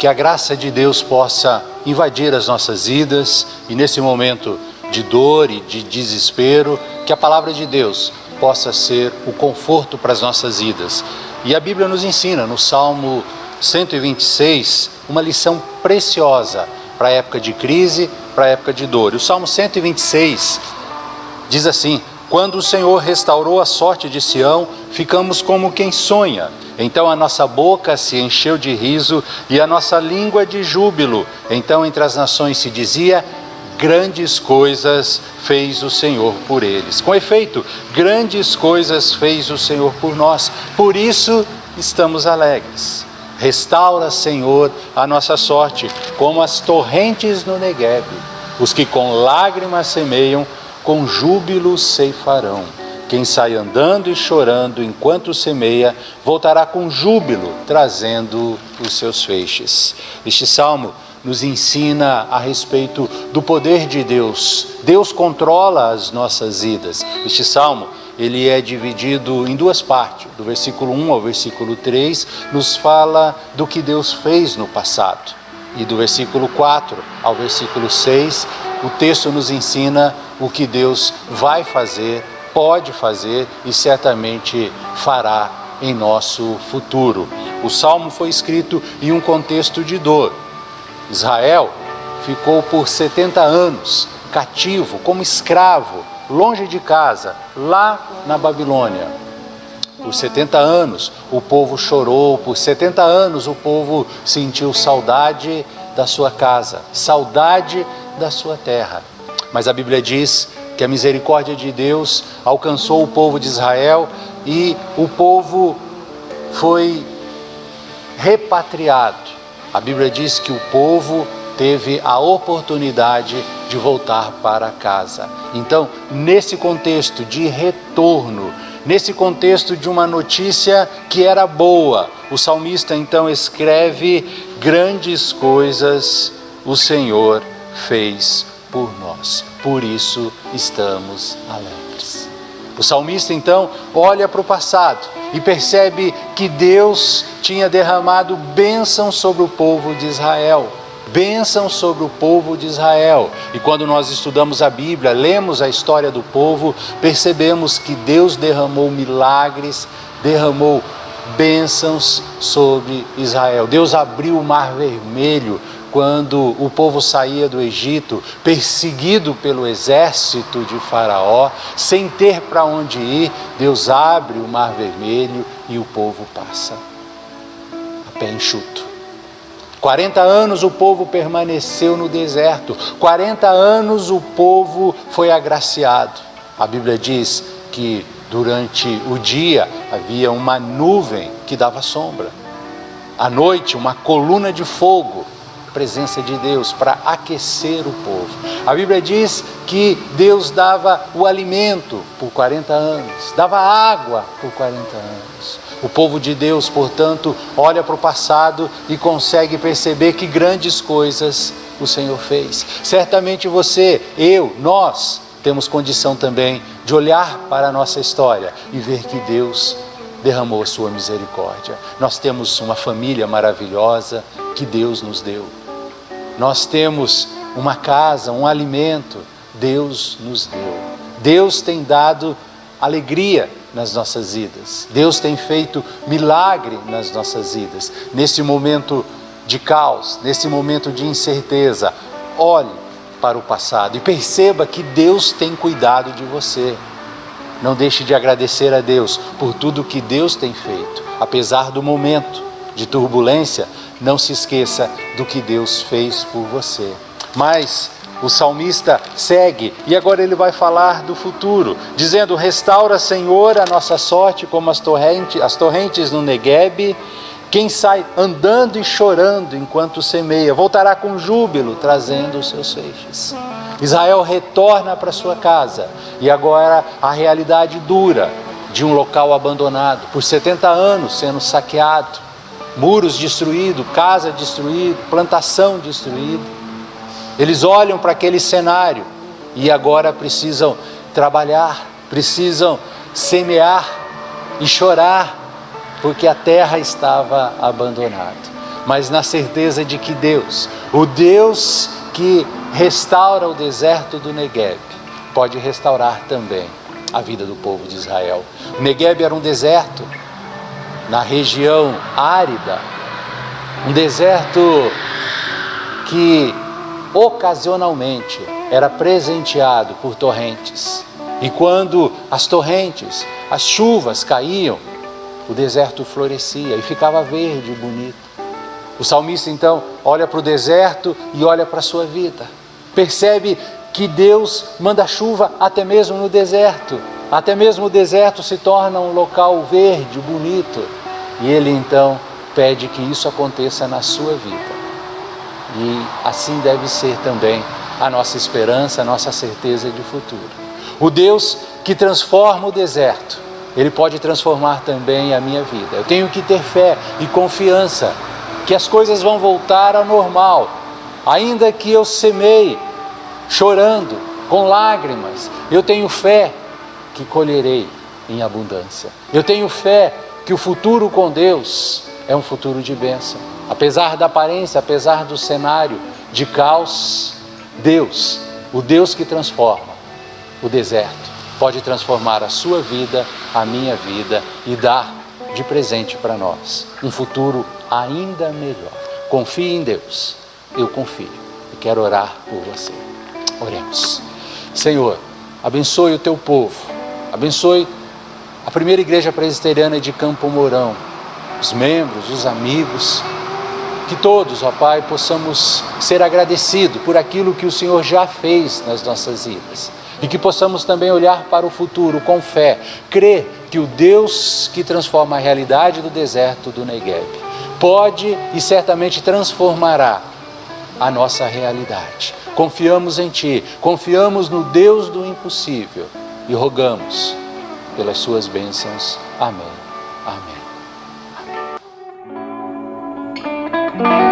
que a graça de Deus possa invadir as nossas vidas e nesse momento de dor e de desespero, que a palavra de Deus possa ser o conforto para as nossas vidas. E a Bíblia nos ensina no Salmo 126 uma lição preciosa para a época de crise, para a época de dor. O Salmo 126 diz assim: quando o Senhor restaurou a sorte de Sião, ficamos como quem sonha. Então a nossa boca se encheu de riso e a nossa língua de júbilo. Então entre as nações se dizia: grandes coisas fez o Senhor por eles. Com efeito, grandes coisas fez o Senhor por nós. Por isso estamos alegres. Restaura, Senhor, a nossa sorte, como as torrentes no Neguebe. Os que com lágrimas semeiam, com júbilo ceifarão. Quem sai andando e chorando enquanto semeia, voltará com júbilo, trazendo os seus feixes. Este salmo nos ensina a respeito do poder de Deus. Deus controla as nossas vidas. Este salmo, ele é dividido em duas partes. Do versículo 1 ao versículo 3, nos fala do que Deus fez no passado. E do versículo 4 ao versículo 6, o texto nos ensina o que Deus vai fazer, pode fazer e certamente fará em nosso futuro. O salmo foi escrito em um contexto de dor. Israel ficou por 70 anos cativo, como escravo, longe de casa, lá na Babilônia. Por 70 anos o povo chorou, por 70 anos o povo sentiu saudade da sua casa, saudade da sua terra. Mas a Bíblia diz que a misericórdia de Deus alcançou o povo de Israel e o povo foi repatriado. A Bíblia diz que o povo teve a oportunidade de voltar para casa. Então, nesse contexto de retorno, nesse contexto de uma notícia que era boa, o salmista então escreve: grandes coisas o Senhor fez por nós, por isso estamos alegres. O salmista então olha para o passado e percebe que Deus tinha derramado bênção sobre o povo de Israel. Bênção sobre o povo de Israel. E quando nós estudamos a Bíblia, lemos a história do povo, percebemos que Deus derramou milagres, derramou bênçãos sobre Israel. Deus abriu o Mar Vermelho quando o povo saía do Egito, perseguido pelo exército de Faraó, sem ter para onde ir. Deus abre o Mar Vermelho e o povo passa a pé enxuto. 40 anos o povo permaneceu no deserto, 40 anos o povo foi agraciado. A Bíblia diz que durante o dia havia uma nuvem que dava sombra, à noite uma coluna de fogo, presença de Deus para aquecer o povo. A Bíblia diz que Deus dava o alimento por 40 anos, dava água por 40 anos. O povo de Deus, portanto, olha para o passado e consegue perceber que grandes coisas o Senhor fez. Certamente você, eu, nós temos condição também de olhar para a nossa história e ver que Deus derramou a sua misericórdia. Nós temos uma família maravilhosa que Deus nos deu. Nós temos uma casa, um alimento, Deus nos deu. Deus tem dado alegria nas nossas vidas. Deus tem feito milagre nas nossas vidas. Nesse momento de caos, nesse momento de incerteza, olhe para o passado e perceba que Deus tem cuidado de você. Não deixe de agradecer a Deus por tudo que Deus tem feito. Apesar do momento de turbulência, não se esqueça do que Deus fez por você. Mas o salmista segue e agora ele vai falar do futuro, dizendo: restaura, Senhor, a nossa sorte como as torrentes no Neguebe. Quem sai andando e chorando enquanto semeia, voltará com júbilo, trazendo os seus feixes. Israel retorna para sua casa e agora a realidade dura de um local abandonado, por 70 anos sendo saqueado, muros destruídos, casa destruída, plantação destruída. Eles olham para aquele cenário e agora precisam trabalhar, precisam semear e chorar, porque a terra estava abandonada. mas na certeza de que Deus, o Deus que restaura o deserto do Negueb, pode restaurar também a vida do povo de Israel. O Negueb era um deserto na região árida, um deserto que ocasionalmente era presenteado por torrentes. E quando as torrentes, as chuvas caíam, o deserto florescia e ficava verde e bonito. O salmista então olha para o deserto e olha para a sua vida. Percebe que Deus manda chuva até mesmo no deserto. Até mesmo o deserto se torna um local verde, bonito. E ele então pede que isso aconteça na sua vida. E assim deve ser também a nossa esperança, a nossa certeza de futuro. O Deus que transforma o deserto, Ele pode transformar também a minha vida. Eu tenho que ter fé e confiança que as coisas vão voltar ao normal. Ainda que eu semeie chorando, com lágrimas, eu tenho fé que colherei em abundância. Eu tenho fé que o futuro com Deus é um futuro de bênção. Apesar da aparência, apesar do cenário de caos, Deus, o Deus que transforma o deserto, pode transformar a sua vida, a minha vida e dar de presente para nós um futuro ainda melhor. Confie em Deus, eu confio e quero orar por você. Oremos. Senhor, abençoe o teu povo, abençoe a primeira igreja presbiteriana de Campo Mourão, os membros, os amigos, que todos, ó Pai, possamos ser agradecidos por aquilo que o Senhor já fez nas nossas vidas. E que possamos também olhar para o futuro com fé, crer que o Deus que transforma a realidade do deserto do Negueb pode e certamente transformará a nossa realidade. Confiamos em Ti, confiamos no Deus do impossível e rogamos pelas Suas bênçãos. Amém. Amém. Amém.